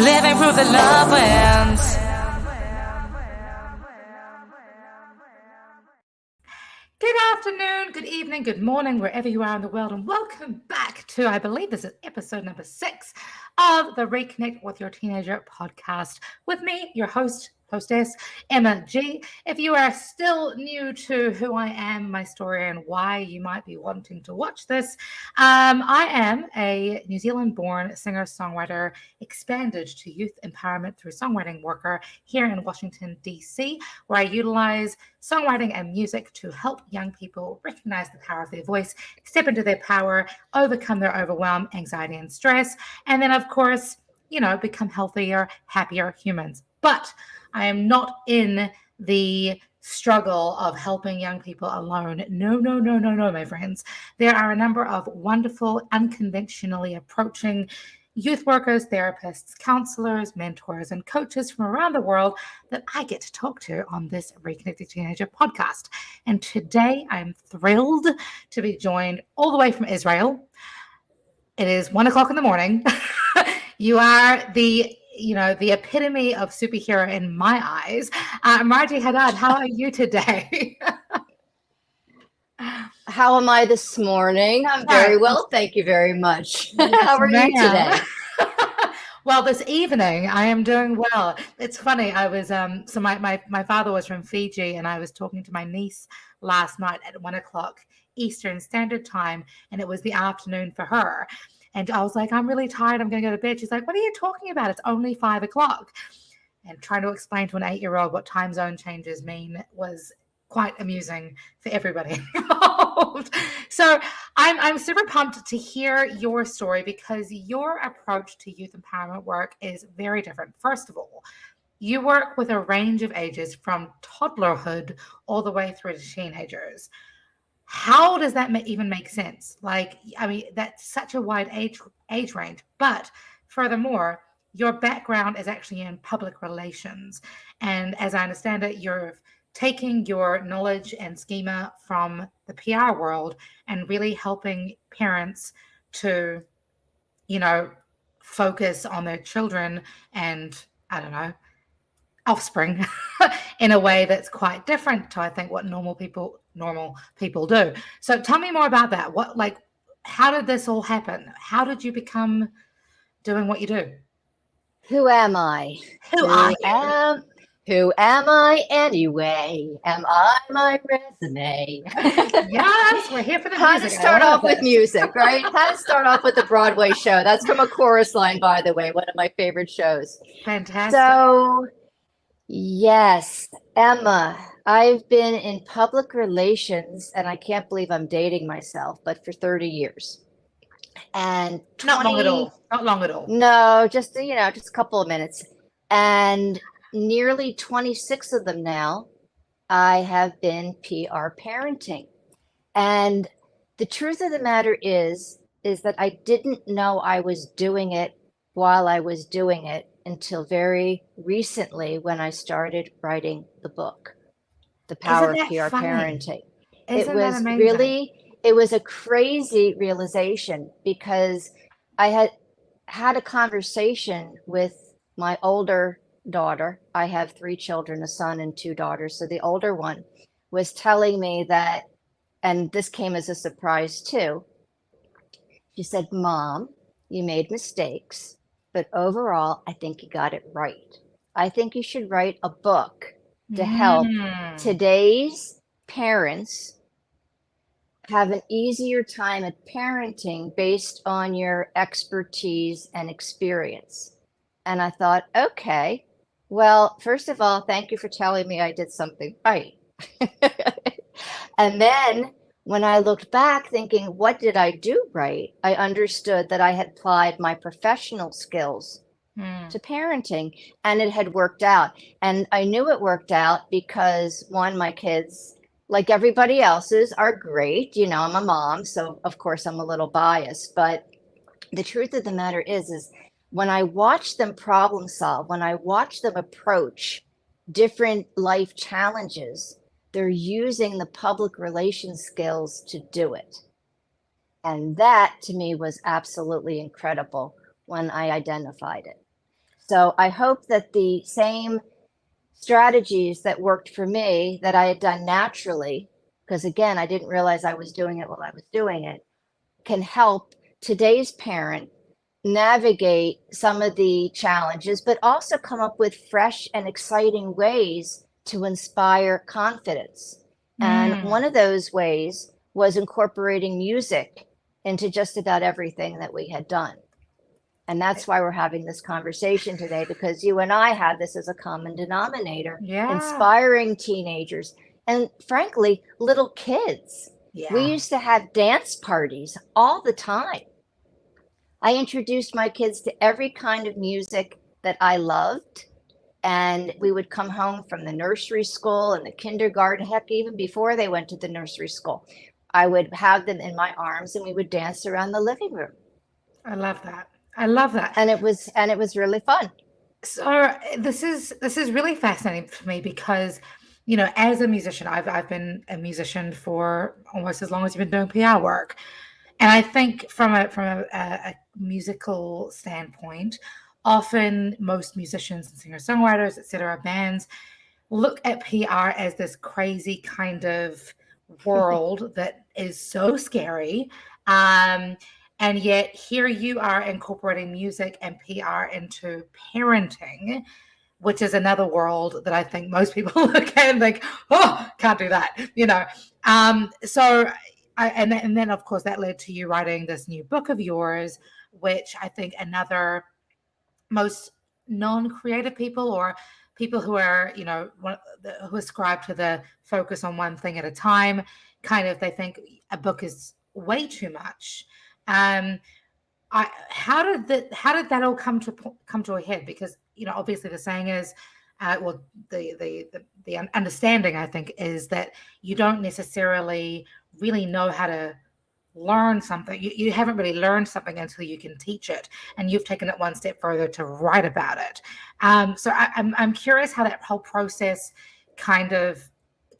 living through the love winds. Good afternoon, good evening, good morning, wherever you are in the world, and welcome back to, I believe this is episode number 6 of the Reconnect with Your Teenager podcast with me, your hostess, Emma G. If you are still new to who I am, my story, and why you might be wanting to watch this, I am a New Zealand-born singer-songwriter, expanded to youth empowerment through songwriting worker here in Washington, D.C., where I utilize songwriting and music to help young people recognize the power of their voice, step into their power, overcome their overwhelm, anxiety, and stress, and then, of course, become healthier, happier humans. But I am not in the struggle of helping young people alone. No, my friends. There are a number of wonderful, unconventionally approaching youth workers, therapists, counselors, mentors, and coaches from around the world that I get to talk to on this Reconnected Teenager podcast. And today I'm thrilled to be joined all the way from Israel. It is 1:00 in the morning. You are the epitome of superhero in my eyes. Marjie Hadad, how are you today? How am I this morning? I'm very well, thank you very much. How are you today? Well, this evening I am doing well. It's funny. I was so my father was from Fiji, and I was talking to my niece last night at 1:00 Eastern Standard Time, and it was the afternoon for her. And I was like, I'm really tired. I'm going to go to bed. She's like, what are you talking about? It's only 5:00. And trying to explain to an 8-year-old what time zone changes mean was quite amusing for everybody involved. So I'm super pumped to hear your story, because your approach to youth empowerment work is very different. First of all, you work with a range of ages from toddlerhood all the way through to teenagers. How does that even make sense? That's such a wide age range. But furthermore, your background is actually in public relations. And as I understand it, you're taking your knowledge and schema from the PR world and really helping parents to, focus on their children and, I don't know, offspring in a way that's quite different to, I think, what normal people do. So tell me more about that. How did this all happen? How did you become doing what you do? Who am I? Who am I anyway? Am I my resume? Yes, we're here for the music. How to start off with music, right? How to start off with a Broadway show. That's from A Chorus Line, by the way, one of my favorite shows. Fantastic. So, yes, Emma, I've been in public relations, and I can't believe I'm dating myself, but for 30 years. And Not long at all. No, just a couple of minutes. And nearly 26 of them now, I have been PR parenting. And the truth of the matter is that I didn't know I was doing it while I was doing it until very recently, when I started writing the book, The Power of PR Parenting. Isn't that amazing? It was a crazy realization, because I had a conversation with my older daughter. I have 3 children, a son and 2 daughters. So the older one was telling me that, and this came as a surprise too. She said, Mom, you made mistakes, but overall, I think you got it right. I think you should write a book to help today's parents have an easier time at parenting based on your expertise and experience. And I thought, okay, well, first of all, thank you for telling me I did something right. And then when I looked back thinking, what did I do right? I understood that I had applied my professional skills to parenting, and it had worked out. And I knew it worked out because, one, my kids, like everybody else's, are great. I'm a mom, so of course I'm a little biased. But the truth of the matter is when I watch them problem solve, when I watch them approach different life challenges, they're using the public relations skills to do it. And that to me was absolutely incredible when I identified it. So I hope that the same strategies that worked for me that I had done naturally, because again, I didn't realize I was doing it while I was doing it, can help today's parent navigate some of the challenges, but also come up with fresh and exciting ways to inspire confidence. And one Mm. of those ways was incorporating music into just about everything that we had done. And that's why we're having this conversation today, because you and I have this as a common denominator, Yeah. inspiring teenagers and frankly, little kids. We Yeah. used to have dance parties all the time. I introduced my kids to every kind of music that I loved. And we would come home from the nursery school and the kindergarten, heck, even before they went to the nursery school. I would have them in my arms and we would dance around the living room. I love that. I love that. And it was really fun. So this is really fascinating for me because, you know, as a musician, I've been a musician for almost as long as you've been doing PR work. And I think from a musical standpoint, often most musicians and singer-songwriters, etc., bands look at PR as this crazy kind of world that is so scary. Um, and yet here you are incorporating music and PR into parenting, which is another world that I think most people look at and think, oh, can't do that, you know. So and then of course that led to you writing this new book of yours, which I think another most non-creative people or people who are, you know, who ascribe to the focus on one thing at a time, kind of they think a book is way too much. Um, how did that all come to a head? Because you know, obviously the saying is, well, the understanding I think is that you don't necessarily really know how to learn something. You haven't really learned something until you can teach it, and you've taken it one step further to write about it. So I'm curious how that whole process kind of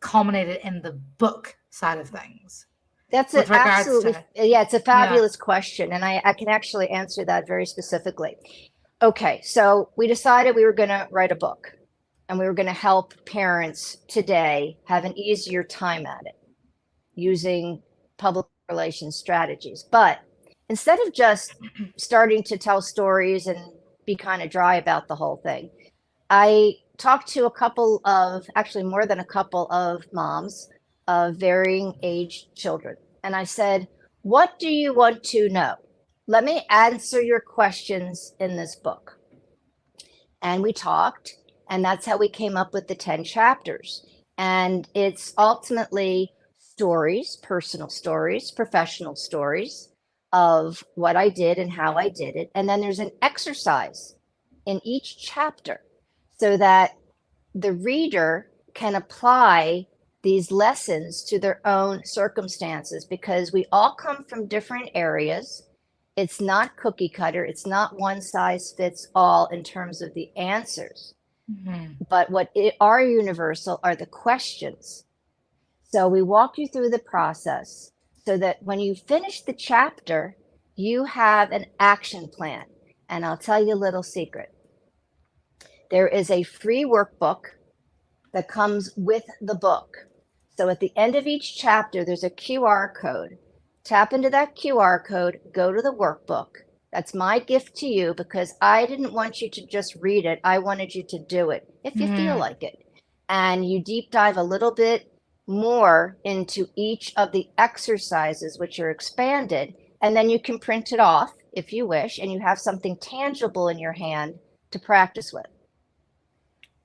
culminated in the book side of things That's with a, regards absolutely, to yeah, it's a yeah. fabulous question. And I can actually answer that very specifically. Okay, so we decided we were going to write a book and we were going to help parents today have an easier time at it using public relations strategies. But instead of just starting to tell stories and be kind of dry about the whole thing, I talked to a couple of, actually more than a couple of moms of varying age children. And I said, what do you want to know? Let me answer your questions in this book. And we talked, and that's how we came up with the 10 chapters. And it's ultimately stories, personal stories, professional stories of what I did and how I did it. And then there's an exercise in each chapter so that the reader can apply these lessons to their own circumstances, because we all come from different areas. It's not cookie cutter, it's not one size fits all in terms of the answers, Mhm. but are universal are the questions. So we walk you through the process so that when you finish the chapter, you have an action plan. And I'll tell you a little secret. There is a free workbook that comes with the book. So at the end of each chapter, there's a QR code. Tap into that QR code, go to the workbook. That's my gift to you, because I didn't want you to just read it. I wanted you to do it if you feel Mhm. like it. And you deep dive a little bit more into each of the exercises, which are expanded. And then you can print it off if you wish, and you have something tangible in your hand to practice with.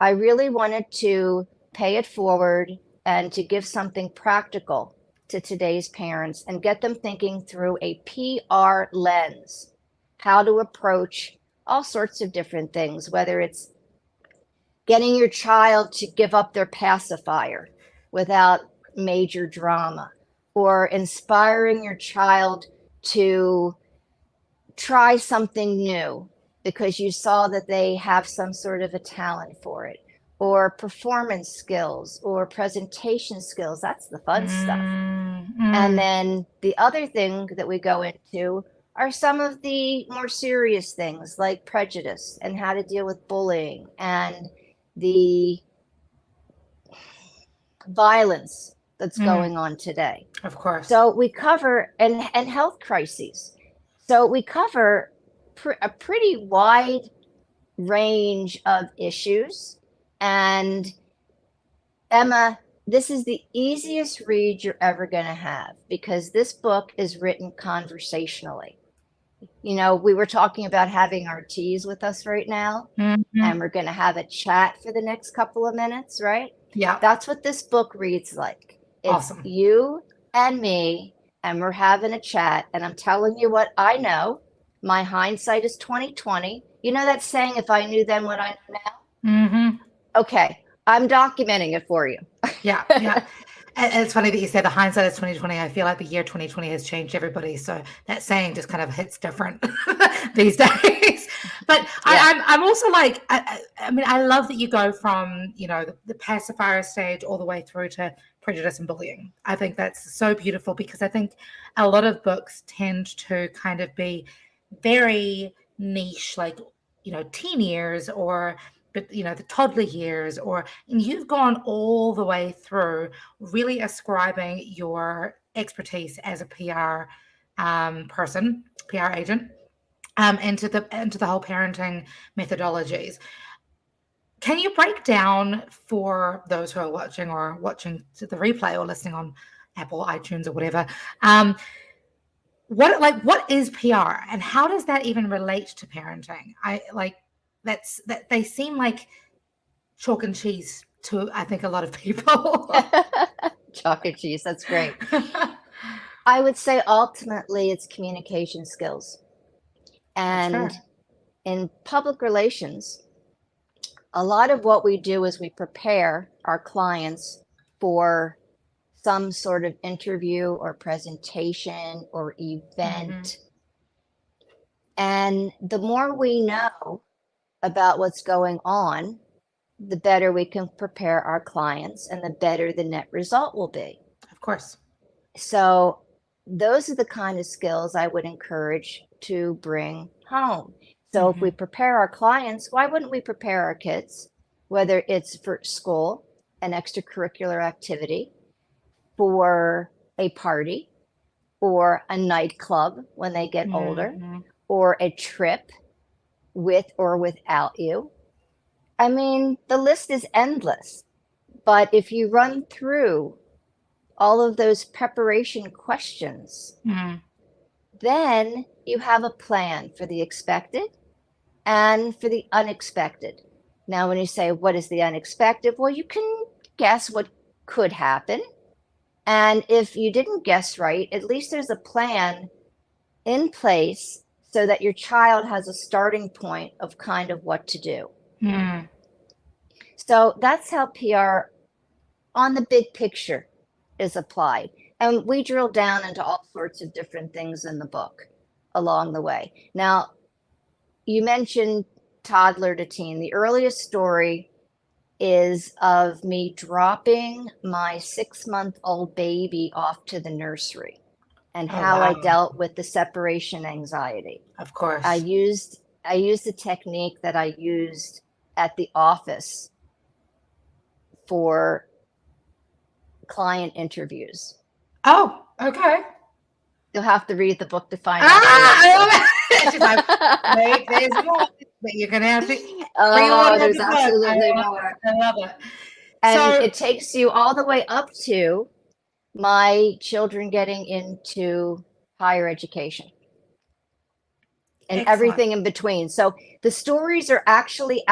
I really wanted to pay it forward and to give something practical to today's parents and get them thinking through a PR lens, how to approach all sorts of different things, whether it's getting your child to give up their pacifier without major drama, or inspiring your child to try something new because you saw that they have some sort of a talent for it, or performance skills or presentation skills. That's the fun stuff. Mm, And mm. then the other thing that we go into are some of the more serious things like prejudice and how to deal with bullying and the violence that's going on today. Of course. So we cover and health crises. So we cover a pretty wide range of issues. And Emma, this is the easiest read you're ever going to have because this book is written conversationally. You know, we were talking about having our teas with us right now, and we're going to have a chat for the next couple of minutes, right? Yeah. That's what this book reads like. It's Awesome. you and me, and we're having a chat, and I'm telling you what I know. My hindsight is 2020. You know that saying, if I knew then what I know now? Okay, I'm documenting it for you. Yeah. And it's funny that you say the hindsight is 2020. I feel like the year 2020 has changed everybody. So that saying just kind of hits different these days. But yeah. I'm also like, I mean, I love that you go from, you know, the pacifier stage all the way through to prejudice and bullying. I think that's so beautiful because I think a lot of books tend to kind of be very niche, like, you know, teen years or, but you know, the toddler years, and you've gone all the way through really ascribing your expertise as a PR person, PR agent, into the whole parenting methodologies. Can you break down for those who are watching the replay or listening on Apple, iTunes, or whatever, what is PR and how does that even relate to parenting? That they seem like chalk and cheese to, I think, a lot of people. Chalk and cheese, that's great. I would say ultimately it's communication skills. And in public relations, a lot of what we do is we prepare our clients for some sort of interview or presentation or event. And the more we know about what's going on, the better we can prepare our clients and the better the net result will be. Of course. So those are the kind of skills I would encourage to bring home. So if we prepare our clients, why wouldn't we prepare our kids, whether it's for school, an extracurricular activity, for a party, or a nightclub when they get older, or a trip with or without you? I mean, the list is endless. But if you run through all of those preparation questions, then you have a plan for the expected and for the unexpected. Now, when you say, what is the unexpected? Well, you can guess what could happen. And if you didn't guess right, at least there's a plan in place so that your child has a starting point of kind of what to do. So that's how PR on the big picture is applied. And we drill down into all sorts of different things in the book along the way. Now, you mentioned toddler to teen. The earliest story is of me dropping my 6-month-old baby off to the nursery and how I dealt with the separation anxiety. Of course. I used the technique that I used at the office for client interviews. Oh, okay. You'll have to read the book to find out. She's like, wait, there's more, but you're gonna have to. There's absolutely more. I love it. And it takes you all the way up to my children getting into higher education and everything in between. So the stories are actually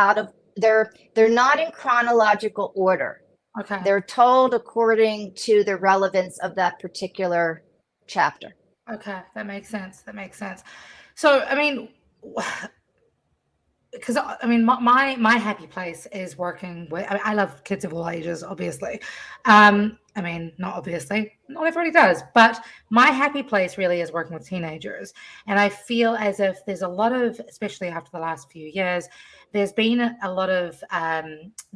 they're not in chronological order. Okay. They're told according to the relevance of that particular chapter. Okay, that makes sense. So, I mean, because I mean, my happy place is working with. I love kids of all ages, obviously. I mean, not obviously, not everybody does, but my happy place really is working with teenagers. And I feel as if there's a lot of, especially after the last few years, there's been a lot of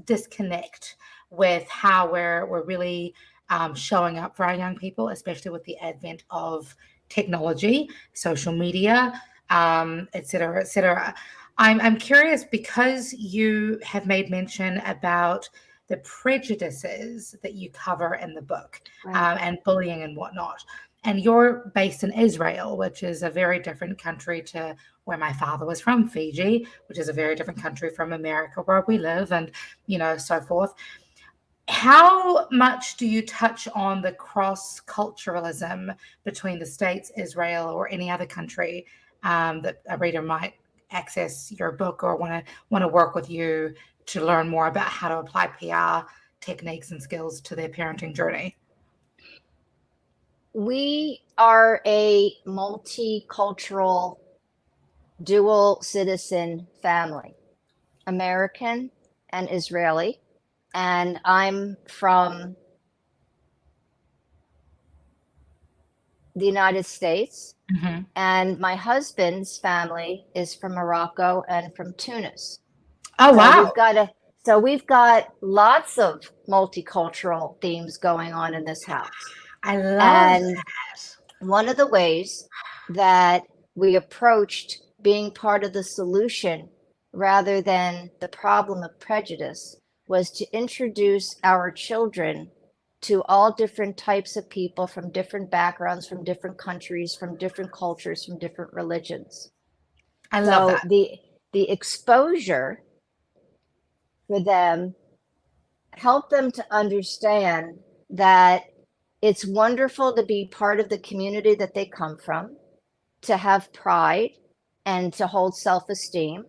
disconnect with how we're really showing up for our young people, especially with the advent of technology, social media, et cetera, et cetera. I'm curious because you have made mention about the prejudices that you cover in the book, Right. and bullying and whatnot. And you're based in Israel, which is a very different country to where my father was from, Fiji, which is a very different country from America, where we live, and so forth. How much do you touch on the cross-culturalism between the States, Israel, or any other country, that a reader might access your book or want to work with you to learn more about how to apply PR techniques and skills to their parenting journey? We are a multicultural, dual citizen family, American and Israeli. And I'm from the United States, Mm-hmm. and my husband's family is from Morocco and from Tunis. Oh, So wow. we've got lots of multicultural themes going on in this house. I love And that. one of the ways that we approached being part of the solution rather than the problem of prejudice was to introduce our children to all different types of people from different backgrounds, from different countries, from different cultures, from different religions. I love So that. the exposure for them helped them to understand that it's wonderful to be part of the community that they come from, to have pride and to hold self-esteem.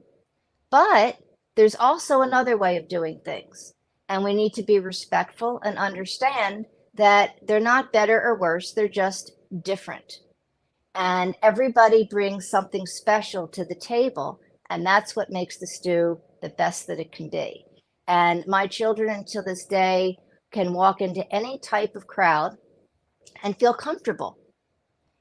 But there's also another way of doing things. And we need to be respectful and understand that they're not better or worse, they're just different. And everybody brings something special to the table. And that's what makes the stew the best that it can be. And my children until this day can walk into any type of crowd and feel comfortable.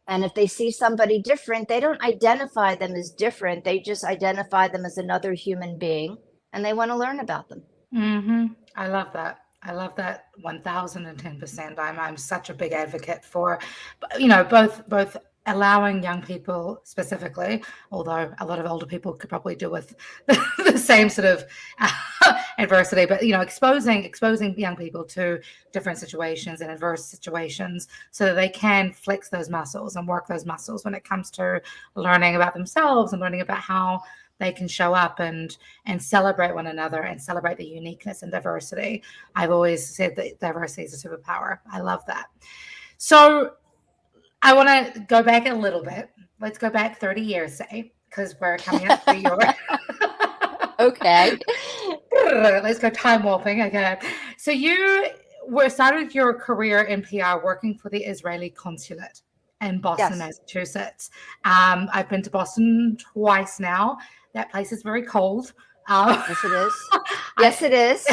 And if they see somebody different, they don't identify them as different. They just identify them as another human being, and they want to learn about them. Mm-hmm. I love that. I love that 1010%. I'm such a big advocate for, both allowing young people specifically, although a lot of older people could probably do with the same sort of adversity, but exposing young people to different situations and adverse situations so that they can flex those muscles and work those muscles when it comes to learning about themselves and learning about how they can show up and celebrate one another and celebrate the uniqueness and diversity. I've always said that diversity is a superpower. I love that. So I want to go back a little bit. Let's go back 30 years, say, because we're coming up to your Okay. let's go time warping. Okay. So you started your career in PR working for the Israeli consulate in Boston, Yes. Massachusetts. I've been to Boston twice now. That place is very cold. Yes, it is. Yes, it is.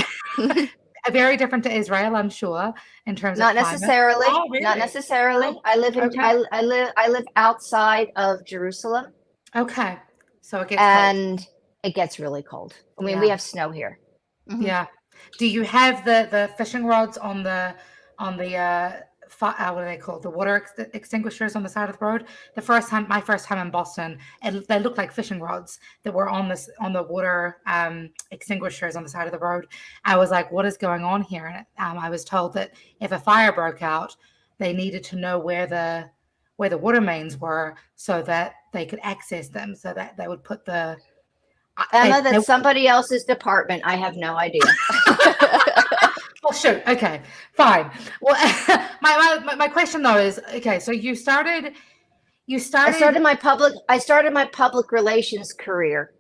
Very different to Israel, I'm sure, in terms of Not climate. necessarily. Oh, Not really? necessarily. Oh, I live in okay. I live outside of Jerusalem, Okay. So it gets cold. and it gets really cold. I mean, we Yeah. have snow here. Mhm. Yeah. Do you have the fishing rods on the what are they called? The water extinguishers on the side of the road. My first time in Boston, they looked like fishing rods that were on the water extinguishers on the side of the road. I was like, what is going on here? And I was told that if a fire broke out, they needed to know where the water mains were so that they could access them, so that they would put the Emma, that's somebody else's department. I have no idea. Well, shoot. Okay, fine. Well, my question though is, okay, so you started. I started my public relations career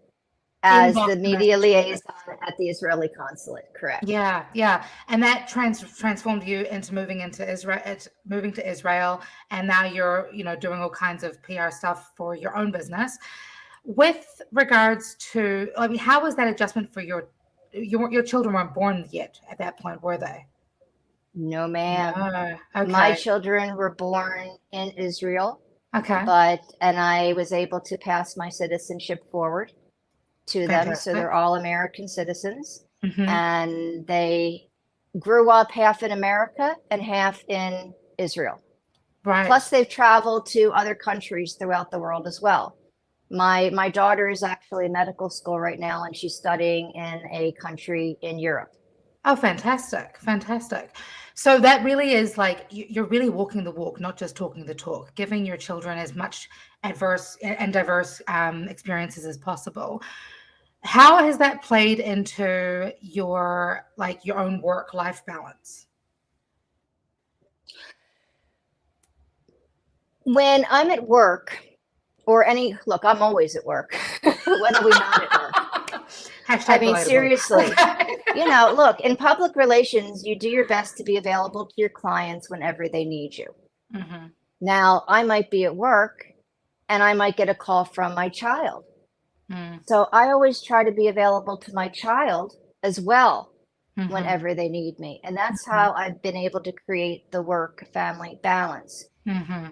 In as the Boston, media Massachusetts. liaison at the Israeli consulate. Correct. Yeah, yeah, and that transformed you into moving to Israel, and now you're doing all kinds of PR stuff for your own business. With regards to, I mean, how was that adjustment for your children weren't born yet at that point, were they? No, ma'am. No. My Okay. children were born in Israel, Okay. and I was able to pass my citizenship forward to them. So Fantastic. they're all American citizens, Mm-hmm. and they grew up half in America and half in Israel. Right. Plus, they've traveled to other countries throughout the world as well. My daughter is actually in medical school right now, and she's studying in a country in Europe. Oh, fantastic. Fantastic. So that really is like you're really walking the walk, not just talking the talk, giving your children as much adverse and diverse experiences as possible. How has that played into your like your own work-life balance? When I'm at work, or any look, I'm always at work. When are we not at work? I Hashtag mean, relatable. seriously, Okay. look, in public relations, you do your best to be available to your clients whenever they need you. Hmm. Now, I might be at work and I might get a call from my child. Mm. So I always try to be available to my child as well Hmm. whenever they need me. And that's Hmm. how I've been able to create the work family balance. Hmm.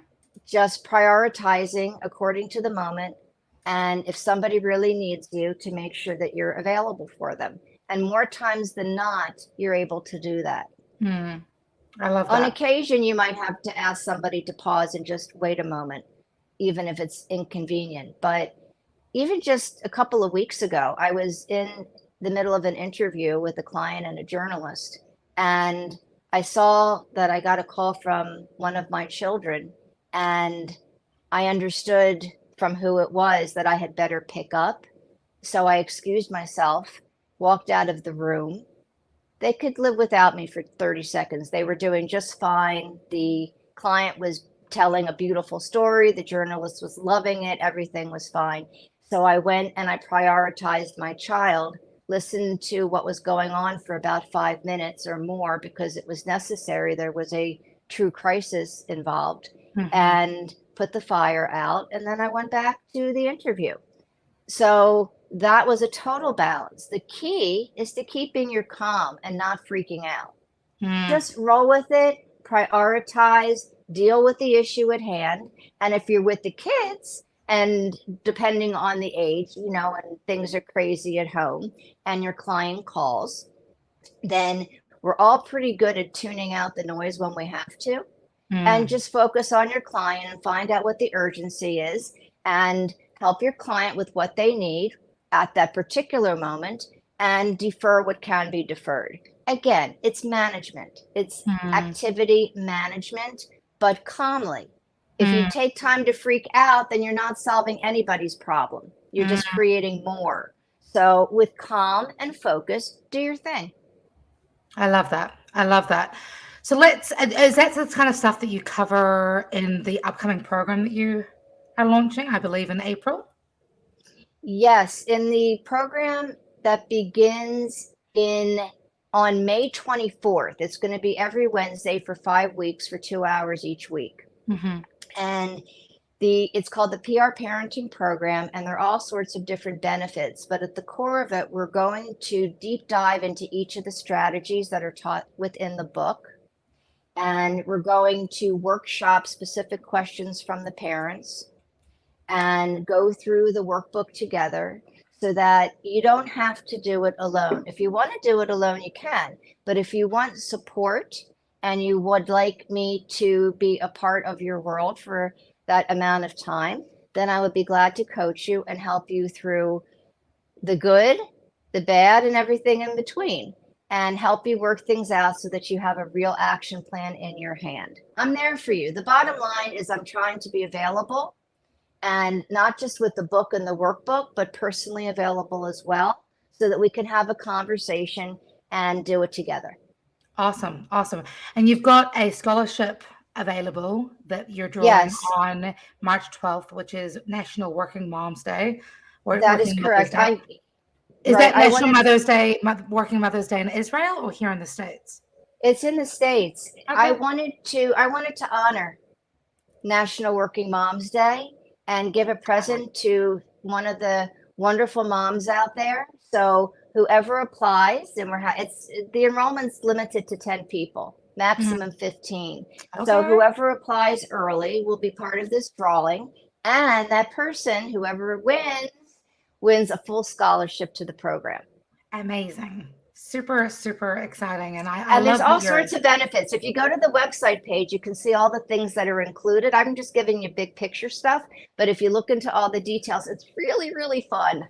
Just prioritizing according to the moment. And if somebody really needs you, to make sure that you're available for them. And more times than not, you're able to do that. Mm. I love On that. occasion, you might have to ask somebody to pause and just wait a moment, even if it's inconvenient. But even just a couple of weeks ago, I was in the middle of an interview with a client and a journalist, and I saw that I got a call from one of my children, and I understood from who it was that I had better pick up. So I excused myself, walked out of the room. They could live without me for 30 seconds. They were doing just fine. The client was telling a beautiful story. The journalist was loving it. Everything was fine. So I went and I prioritized my child, listened to what was going on for about 5 minutes or more because it was necessary. There was a true crisis involved, Hmm. and put the fire out. And then I went back to the interview. So that was a total balance. The key is to keeping your calm and not freaking out. Mm. Just roll with it, prioritize, deal with the issue at hand. And if you're with the kids, and depending on the age, and things are crazy at home and your client calls, then we're all pretty good at tuning out the noise when we have to, and Mm. just focus on your client and find out what the urgency is and help your client with what they need at that particular moment, and defer what can be deferred. Again, it's management, it's Mm. activity management, but calmly. If you Mm. take time to freak out, then you're not solving anybody's problem. You're just Mm. creating more. So, with calm and focus, do your thing. I love that. I love that. So is that the kind of stuff that you cover in the upcoming program that you are launching, I believe in April? Yes, in the program that begins in on May 24th. It's going to be every Wednesday for 5 weeks for 2 hours each week. Hmm. And it's called the PR Parenting Program, and there are all sorts of different benefits. But at the core of it, we're going to deep dive into each of the strategies that are taught within the book. And we're going to workshop specific questions from the parents and go through the workbook together, so that you don't have to do it alone. If you want to do it alone, you can. But if you want support and you would like me to be a part of your world for that amount of time, then I would be glad to coach you and help you through the good, the bad, and everything in between, and help you work things out so that you have a real action plan in your hand. I'm there for you. The bottom line is I'm trying to be available, and not just with the book and the workbook, but personally available as well, so that we can have a conversation and do it together. Awesome. Awesome. And you've got a scholarship available that you're drawing Yes, on March 12th, which is National Working Moms Day or that is Working Mother's correct. Day. Is Right. that I National wanted, Mother's Day, Working Mother's Day in Israel or here in the States? it's in the States. I Okay. wanted to, I wanted to honor National Working Moms Day and give a present to one of the wonderful moms out there. So whoever applies, and it's the enrollment's limited to 10 people, Mm. maximum 15. So Okay. whoever applies early will be part of this drawing, and that person, whoever wins a full scholarship to the program. Amazing. Super, super exciting. And I And there's love all that you're, sorts of benefits. If you go to the website page, you can see all the things that are included. I'm just giving you big picture stuff, but if you look into all the details, it's really, really fun.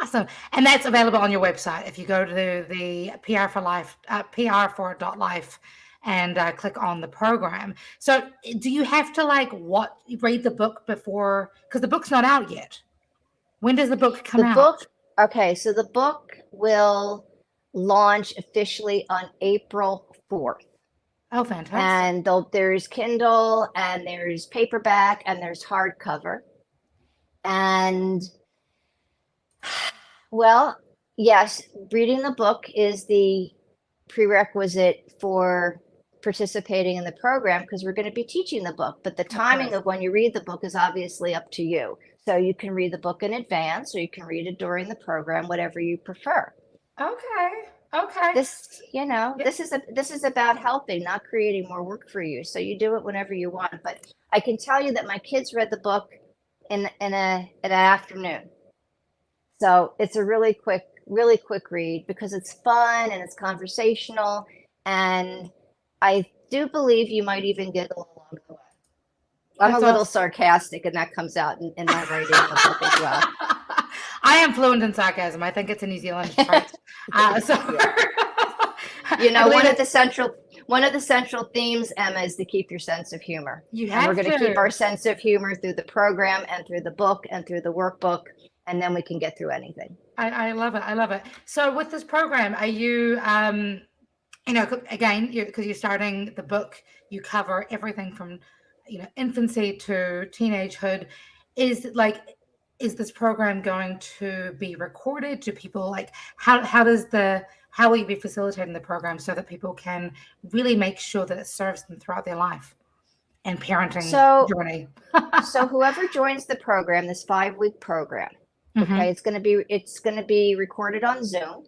awesome. And that's available on your website. If you go to the PR for Life, PR4.life and click on the program. So do you have to like read the book before, because the book's not out yet. When does the book come The out? book, okay, so the book will launch officially on April 4th. Oh, fantastic. And there's Kindle and there's paperback and there's hardcover. And well, yes, reading the book is the prerequisite for participating in the program because we're going to be teaching the book. But the timing of when you read the book is obviously up to you. So you can read the book in advance or you can read it during the program, whatever you prefer. Okay. Okay. This is about helping, not creating more work for you. So you do it whenever you want. But I can tell you that my kids read the book in an afternoon. So it's a really quick read because it's fun and it's conversational. And I do believe you might even giggle along the way. I'm That's a little awesome. sarcastic, and that comes out in my writing in the book as well. I am fluent in sarcasm. I think it's a New Zealand trait. So You know, I believe one of the central themes, Emma, is to keep your sense of humor. you And we're have going to keep to. our sense of humor through the program and through the book and through the workbook, and then we can get through anything. I love it. I love it. So with this program, are you, again, because you're starting the book, you cover everything from, infancy to teenagehood. Is this program going to be recorded? Do people like how will you be facilitating the program so that people can really make sure that it serves them throughout their life and parenting So, journey? so whoever joins the program, this 5-week program, Mm-hmm. okay, it's going to be recorded on Zoom,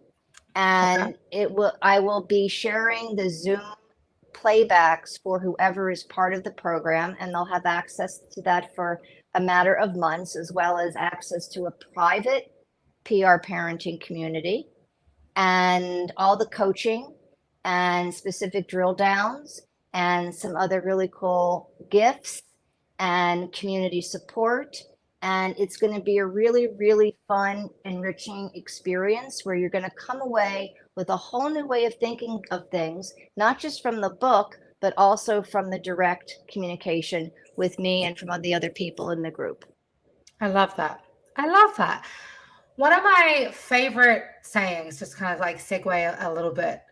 Okay. and I will be sharing the Zoom playbacks for whoever is part of the program, and they'll have access to that for a matter of months, as well as access to a private PR parenting community and all the coaching and specific drill downs and some other really cool gifts and community support. And it's going to be a really, really fun, enriching experience where you're going to come away with a whole new way of thinking of things, not just from the book, but also from the direct communication with me and from the other people in the group. I love that. I love that. One of my favorite sayings, just kind of like segue a little bit,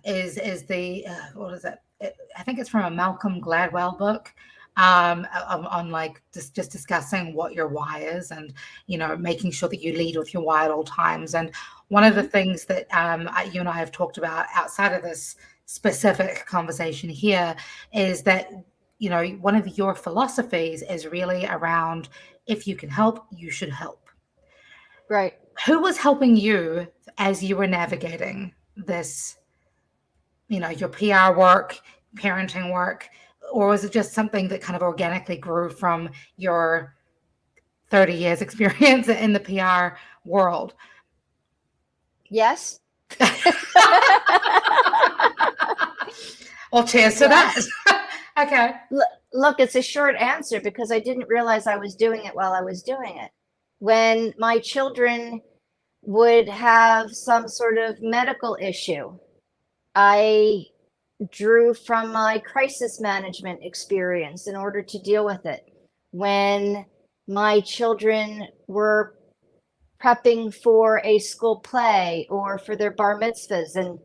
is the what is it? I think it's from a Malcolm Gladwell book, on like just discussing what your why is, and making sure that you lead with your why at all times. And one of the things that you and I have talked about outside of this specific conversation here is that one of your philosophies is really around, if you can help, you should help. Right. Who was helping you as you were navigating this, your PR work, parenting work, or was it just something that kind of organically grew from your 30 years experience in the PR world? Yes. Well, cheers to that. Okay. Look, it's a short answer because I didn't realize I was doing it while I was doing it. When my children would have some sort of medical issue, I drew from my crisis management experience in order to deal with it. When my children were prepping for a school play or for their bar mitzvahs, and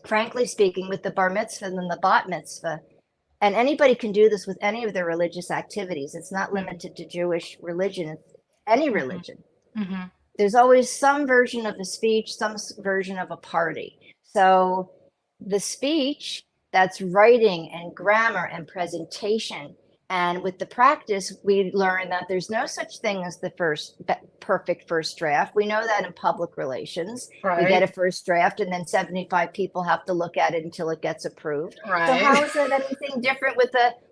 frankly speaking, with the bar mitzvah and the bat mitzvah, and anybody can do this with any of their religious activities. It's not limited to Jewish religion, it's any religion. Mm-hmm. There's always some version of a speech, some version of a party. So the speech, that's writing and grammar and presentation. And with the practice, we learn that there's no such thing as the perfect first draft. We know that in public relations. Right. We get a first draft and then 75 people have to look at it until it gets approved. Right. So how is it anything different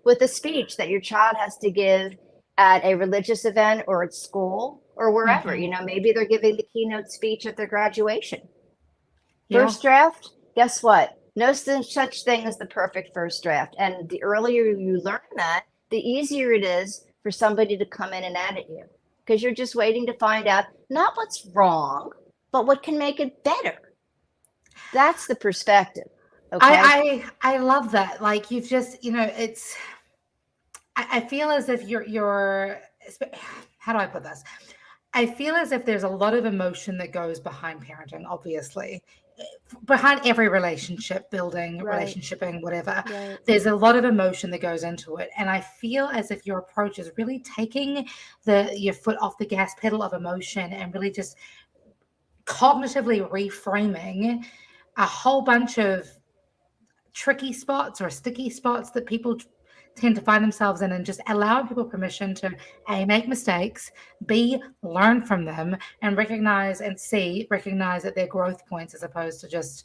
with a speech that your child has to give at a religious event or at school or wherever? Mm-hmm. Maybe they're giving the keynote speech at their graduation. Yeah. First draft, guess what? No such thing as the perfect first draft. And the earlier you learn that, the easier it is for somebody to come in and edit you because you're just waiting to find out not what's wrong, but what can make it better. That's the perspective. Okay. I love that. Like you've just, it's I feel as if you're how do I put this? I feel as if there's a lot of emotion that goes behind parenting, obviously. Behind every relationship building, Right. relationshiping, whatever. Right. There's a lot of emotion that goes into it. And I feel as if your approach is really taking your foot off the gas pedal of emotion and really just cognitively reframing a whole bunch of tricky spots or sticky spots that people tend to find themselves in, and just allowing people permission to A, make mistakes, B, learn from them, and recognize that they're growth points as opposed to just,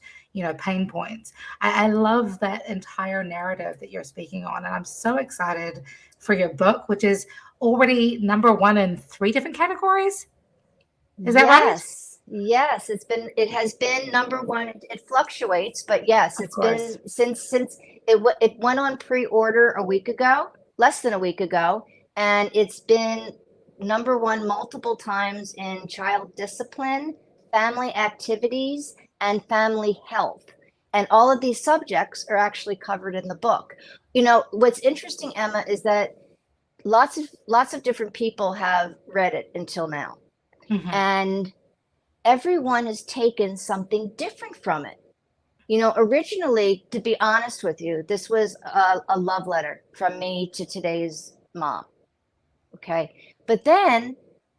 pain points. I love that entire narrative that you're speaking on. And I'm so excited for your book, which is already number one in 3 different categories. Is that right? Yes, yes, it has been number one. It fluctuates, but yes, Of it's been course. since it went on pre-order a week ago, less than a week ago, and it's been number one multiple times in child discipline, family activities, and family health. And all of these subjects are actually covered in the book. What's interesting, Emma, is that lots of different people have read it until now. Mhm. And everyone has taken something different from it. Originally, to be honest with you, this was a love letter from me to today's mom. Okay. But then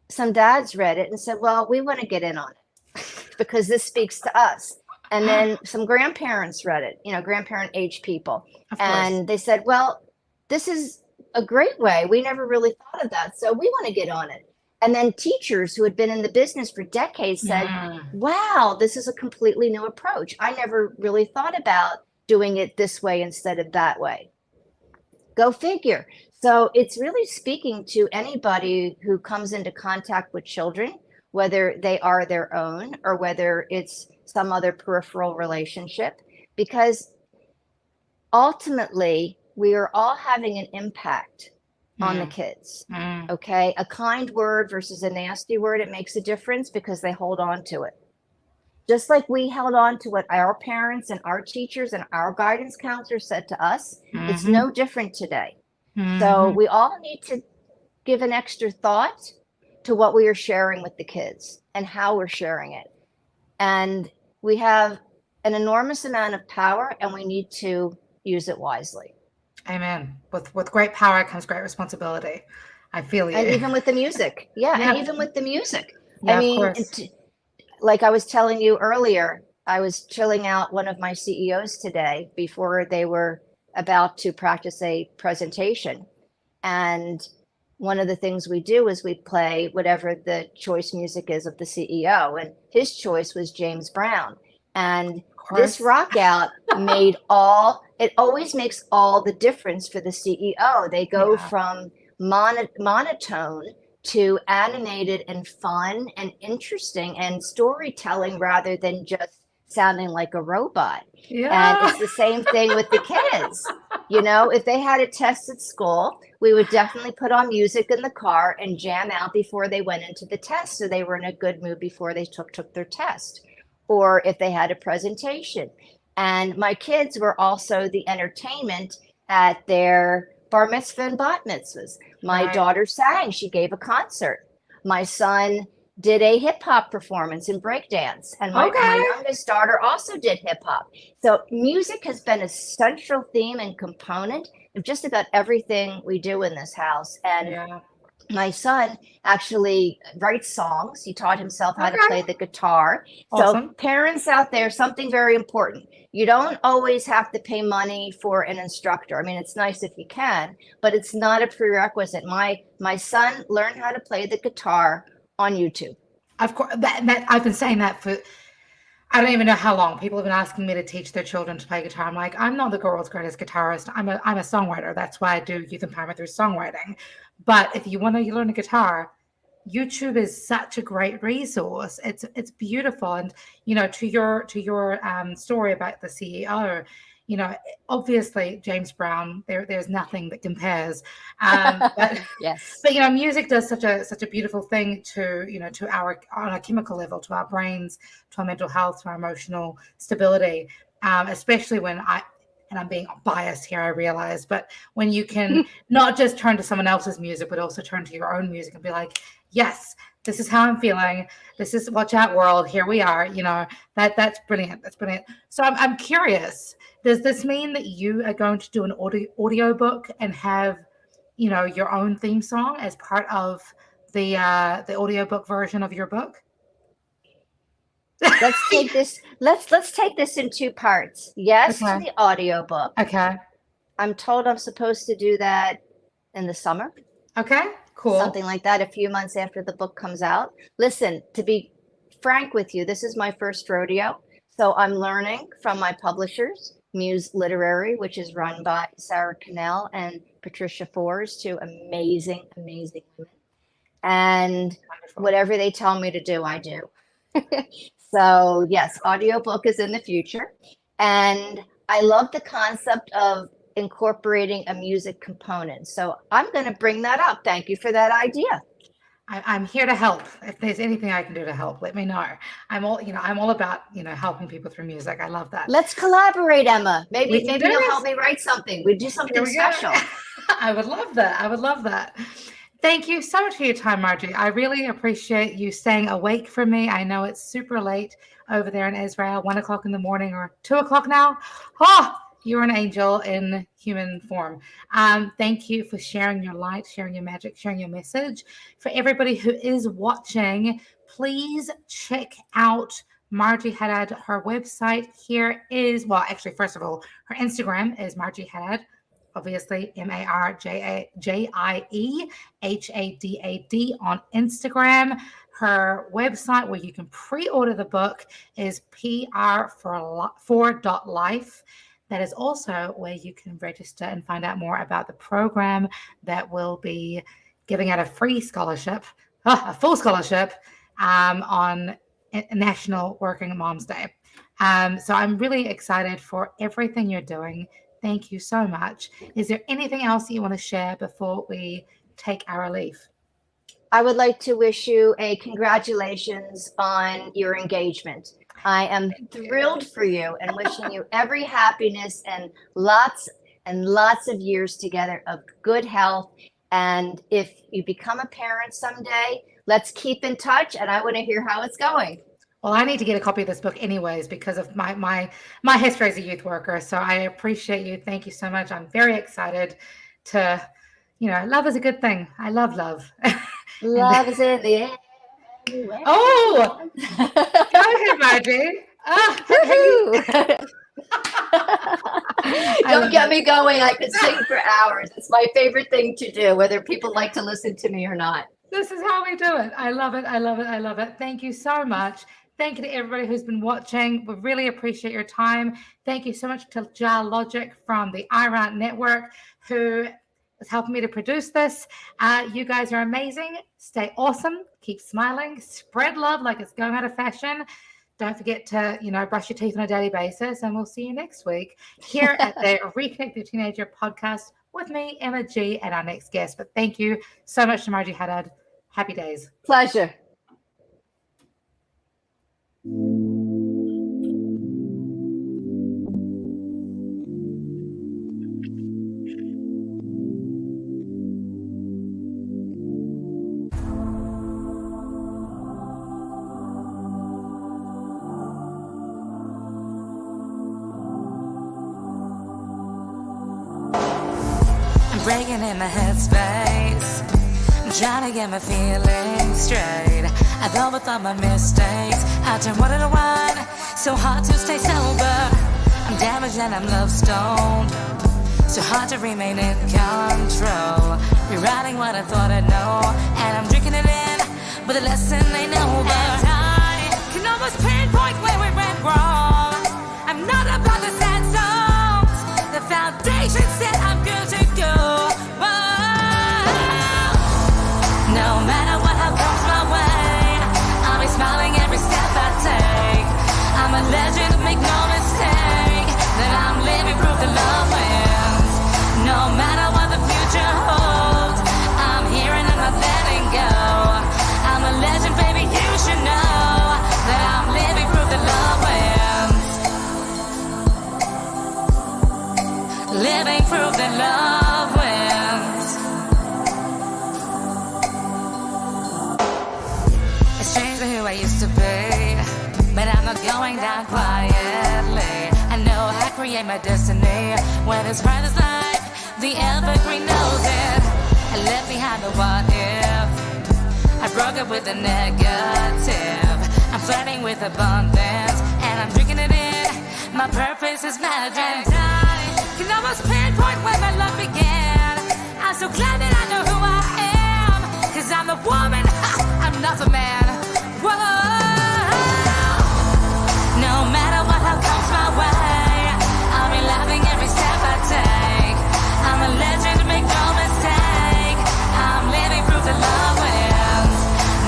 some dads read it and said, well, we want to get in on it because this speaks to us. And then some grandparents read it, grandparent age people. Of course. And they said, well, this is a great way. We never really thought of that. So we want to get on it. And then teachers who had been in the business for decades said, Mm. wow, this is a completely new approach. I never really thought about doing it this way instead of that way. Go figure. So it's really speaking to anybody who comes into contact with children, whether they are their own or whether it's some other peripheral relationship, because ultimately we are all having an impact on the Mm. kids. Mm. Okay. A kind word versus a nasty word, it makes a difference because they hold on to it. Just like we held on to what our parents and our teachers and our guidance counselors said to us, it's Mhm. no different today. So Mhm. we all need to give an extra thought to what we are sharing with the kids and how we're sharing it. And we have an enormous amount of power and we need to use it wisely. Amen. With great power comes great responsibility. I feel And you. even with the music. Yeah. And Yeah. even with the music. I Yeah, of mean, course. like I was telling you earlier, I was chilling out one of my CEOs today before they were about to practice a presentation. And one of the things we do is we play whatever the choice music is of the CEO. And his choice was James Brown. And Of this course. rock out it always makes all the difference for the CEO. They go Yeah. from monotone to animated and fun and interesting and storytelling rather than just sounding like a robot. And Yeah. it's the same thing with the kids. If they had a test at school, we would definitely put on music in the car and jam out before they went into the test so they were in a good mood before they took their test. Or if they had a presentation. And my kids were also the entertainment at their bar mitzvah and bat mitzvahs. My Right. daughter sang, she gave a concert. My son did a hip hop performance and breakdance. And my Okay. youngest daughter also did hip hop. So music has been a central theme and component of just about everything we do in this house. And Yeah. my son actually writes songs. He taught himself how to play Okay. the guitar. So, Awesome. parents out there, something very important. You don't always have to pay money for an instructor. I mean, it's nice if you can, but it's not a prerequisite. My son learned how to play the guitar on YouTube. Of course, that I've been saying that for I don't even know how long. People have been asking me to teach their children to play guitar. I'm like, I'm not the world's greatest guitarist. I'm a songwriter. That's why I do youth empowerment through songwriting. But if you want to learn a guitar, YouTube is such a great resource. It's beautiful, and to your story about the CEO, obviously James Brown, there's nothing that compares. But Yes. but music does such a beautiful thing to our, on a chemical level, to our brains, to our mental health, to our emotional stability, especially when and I'm being biased here, I realize, but when you can not just turn to someone else's music, but also turn to your own music and be like, yes, this is how I'm feeling. This is, watch out world. Here we are. That's brilliant. That's brilliant. So I'm curious, does this mean that you are going to do an audio book and have, your own theme song as part of the audiobook version of your book? Let's take this. Let's take this in two parts. Yes, to Okay. the audiobook. Okay. I'm told I'm supposed to do that in the summer. Okay. Cool. Something like that, a few months after the book comes out. Listen, to be frank with you, this is my first rodeo. So I'm learning from my publishers, Muse Literary, which is run by Sarah Cannell and Patricia Fors, two amazing, amazing women. And Wonderful. whatever they tell me to do, I do. So yes, audiobook is in the future. And I love the concept of incorporating a music component. So I'm going to bring that up. Thank you for that idea. I'm here to help. If there's anything I can do to help, let me know. I'm all about, helping people through music. I love that. Let's collaborate, Emma. Maybe We can do you'll this. help me write something. We do something Here we go. special. I would love that. I would love that. Thank you so much for your time, Marjie. I really appreciate you staying awake for me. I know it's super late over there in Israel, 1 o'clock in the morning or 2 o'clock now. Oh, you're an angel in human form. Thank you for sharing your light, sharing your magic, sharing your message. For everybody who is watching, please check out Marjie Hadad. Her website here is, well, actually, first of all, her Instagram is Marjie Hadad. Obviously, MarjieHadad on Instagram. Her website, where you can pre-order the book, is pr4.life. That is also where you can register and find out more about the program that will be giving out a free scholarship, a full scholarship, on National Working Moms Day. So I'm really excited for everything you're doing. Thank you so much. Is there anything else you want to share before we take our leave? I would like to wish you a congratulations on your engagement. I am thrilled for you and wishing you every happiness and lots of years together of good health. And if you become a parent someday, let's keep in touch, and I want to hear how it's going. Well, I need to get a copy of this book anyways because of my history as a youth worker. So I appreciate you. Thank you so much. I'm very excited to, love is a good thing. I love love. Love is in the air. Oh, go ahead, Marjie. Don't get me going. I could sing for hours. It's my favorite thing to do, whether people like to listen to me or not. This is how we do it. I love it. I love it. I love it. Thank you so much. Thank you to everybody who's been watching. We really appreciate your time. Thank you so much to Jar Logic from the iRant Network, who is helping me to produce this. You guys are amazing. Stay awesome. Keep smiling. Spread love like it's going out of fashion. Don't forget to, brush your teeth on a daily basis. And we'll see you next week here at the Reconnect Your Teenager podcast with me, Emma G, and our next guest. But thank you so much to Marjie Hadad. Happy days. Pleasure. Breaking in my headspace, I'm trying to get my feelings straight. I've overthought my mistakes, I turn one into one, so hard to stay sober. I'm damaged and I'm love stoned, so hard to remain in control. Rewriting what I thought I'd know, and I'm drinking it in, but the lesson ain't over. And I can almost pinpoint where we went wrong. I'm not about the sad songs, the foundation said I'm good to go. No matter what I've living proof that love wins. It's strangely who I used to be, but I'm not going down quietly. I know I create my destiny. When it's bright as life, the evergreen knows it. I left behind the what if. I broke up with the negative. I'm flirting with abundance, and I'm drinking it in. My purpose is magic. I can almost pinpoint when my love began. I'm so glad that I know who I am, 'cause I'm the woman, I'm not the man. Whoa. No matter what comes my way, I'll be loving every step I take. I'm a legend, make no mistake. I'm living proof that love wins.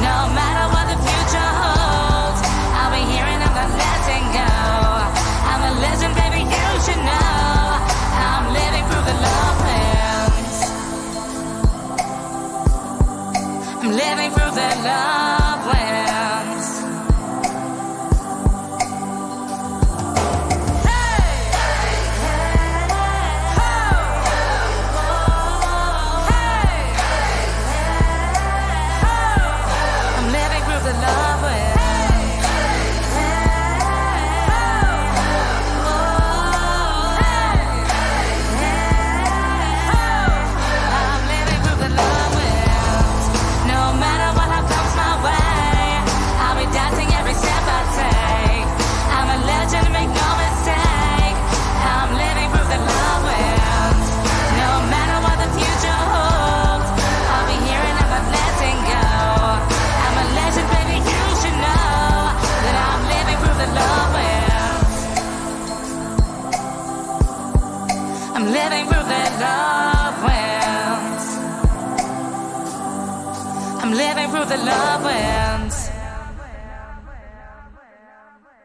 No matter what the future holds, I'll be here and I'm not letting go. I'm a legend, baby, you should know. I'm living proof that love wins. I'm living proof that love wins. Living proof that love wins. I'm living proof that love wins.